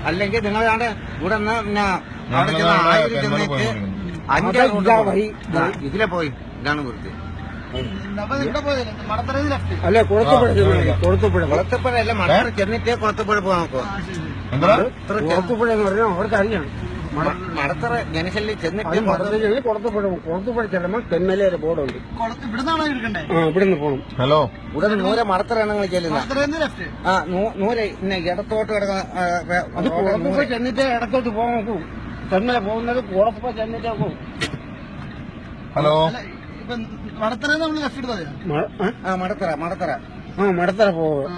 അല്ലെങ്കിൽ നിങ്ങളാണ് ഇവിടെ നിന്ന് അവിടെ ചെന്ന് 1000 ചെന്നിട്ട് 5 ഇതിലെ പോയി ഇതാണ് വൃത്തി. അല്ലെ കുളത്തുപുഴ അല്ല മടത്തറ ചെന്നിട്ട് കുളത്തുപുഴ പോകാൻ നോക്കുക. കുളത്തുപുഴ എന്ന് പറഞ്ഞാൽ അവർക്ക് അറിയണം. മടത്തറ ജനശല്യം ചെന്നിട്ട് കുളത്തുപുഴ ചെല്ലുമ്പോൾ തെന്മല ഒരു ബോർഡുണ്ട്. ഇവിടുന്ന് പോകണം. ഹലോ, ഇവിടെ നൂരെ മടത്തറാണ് നിങ്ങൾ ചെല്ലുന്നത്. നൂരെ ഇടത്തോട്ട് അത് കുളത്തുപുഴ ചെന്നിട്ട് ഇടത്തോട്ട് പോകാൻ നോക്കും. തെന്മല പോകുന്നത് കുളത്തുപുഴ ചെന്നിട്ടേ പോകും. ഹലോ, മടത്തറ മടത്തറ പോകും.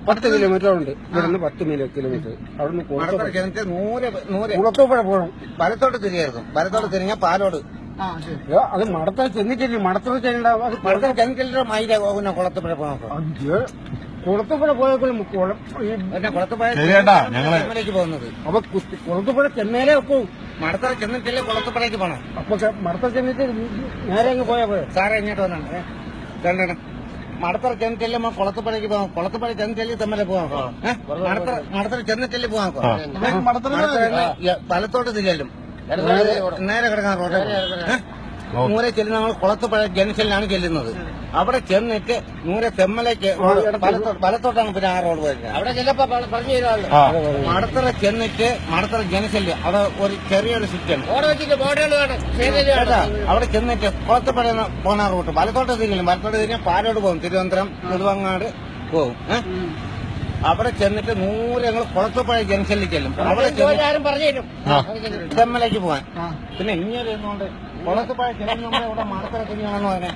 10 കിലോമീറ്റർ ഉണ്ട് ഇവിടുന്ന്. 10 കിലോമീറ്റർ അവിടുന്ന് കുളത്തുപുഴ പോകണം. വലത്തോട്ട് തിരിയായിരുന്നു. വലത്തോട്ട് തിരിഞ്ഞാൽ പാലോട്. അത് മടത്തറ ചെന്നിട്ടില്ല. മടത്തറ ചെല്ലുണ്ടാവും. അത് മടത്തറ ചെന്നിട്ടില്ല. മൈല പോകുന്ന കുളത്തുപുഴ പോകാം. കുളത്തുപുഴ പോയേക്കും. കുളത്തുപുഴ തെന്മലയ്ക്ക് പോകുന്നത്. അപ്പൊ കുളത്തുപുഴ ചെന്നൈയിലേ വെക്കും. മടത്തറ ചെന്നിട്ടില്ലേ കുളത്തുപുഴയ്ക്ക് പോകണം. അപ്പൊ മടത്തറ ചെന്നിട്ട് നേരെ അങ്ങ് പോയാ പോയ. സാറേ ഇങ്ങോട്ട് വന്നാണ് കണ്ടണം. മടത്തറ ചെന്നിട്ടല്ലേ കുളത്തുപുഴയ്ക്ക് പോകാം. കുളത്തുപുഴ ചെന്നിട്ടല്ലേ തെമ്മല പോകാം. മടത്തറ ചെന്നിട്ടല്ലേ പോകാം. വലത്തോട്ട് തിരിയല്ലും നേരെ കിടക്കാൻ റോഡ്. നൂരെ ചെല്ലുന്ന നമ്മൾ കുളത്തുപുഴ ജംഗ്ഷനിലാണ് ചെല്ലുന്നത്. അവിടെ ചെന്നിട്ട് നൂരെ തെമ്മലേക്ക് വലത്തോട്ടാണ് പിന്നെ ആ റോഡ് പോയത്. അവിടെ ചെല്ലപ്പോ പറഞ്ഞു തരാമല്ലോ. മടത്തറ ചെന്നിട്ട് മടത്തറ ജംഗ്ഷനിൽ അവിടെ ഒരു ചെറിയൊരു സ്വിറ്റാണ് അവിടെ ചെന്നിട്ട് കുളത്തുപുഴ പോകുന്ന റൂട്ട് വലത്തോട്ട് തിരിയും. വലത്തോട്ട് തിരിഞ്ഞാൽ പാലോട് പോകും. തിരുവനന്തപുരം നെടുവങ്ങാട് പോകും. അവിടെ ചെന്നിട്ട് ഞങ്ങൾ കുളത്തുപുഴ ജംഗ്ഷനിൽ ചെല്ലും. അവിടെ തെമ്മലേക്ക് പോകാൻ. പിന്നെ ഇങ്ങനെ ഇരുന്നുകൊണ്ട് കുളത്തുപുഴ ചെല്ലുന്ന ഇവിടെ മടത്തറ തിരിയാണെന്ന് പറഞ്ഞാൽ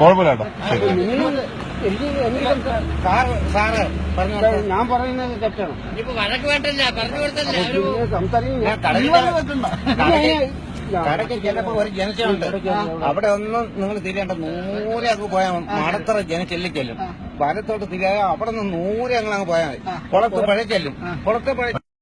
കുഴപ്പമില്ല. സാറ് പറഞ്ഞു. ഞാൻ പറയുന്നത് തെറ്റാണ്. കടയ്ക്ക് ചെല്ലപ്പോ ഒരു ജനച്ചുണ്ട്. അവിടെ ഒന്നും നിങ്ങൾ തിരിയേണ്ട. നൂരെ അങ്ങ് പോയാൽ മടത്തറ ജനച്ചെല്ലി ചെല്ലും. വലത്തോട്ട് തിരിയാ അവിടെ നിന്ന് നൂരെ അങ്ങ് പോയാൽ മതി. കുളത്തുപുഴ ചെല്ലും. കുളത്തുപുഴ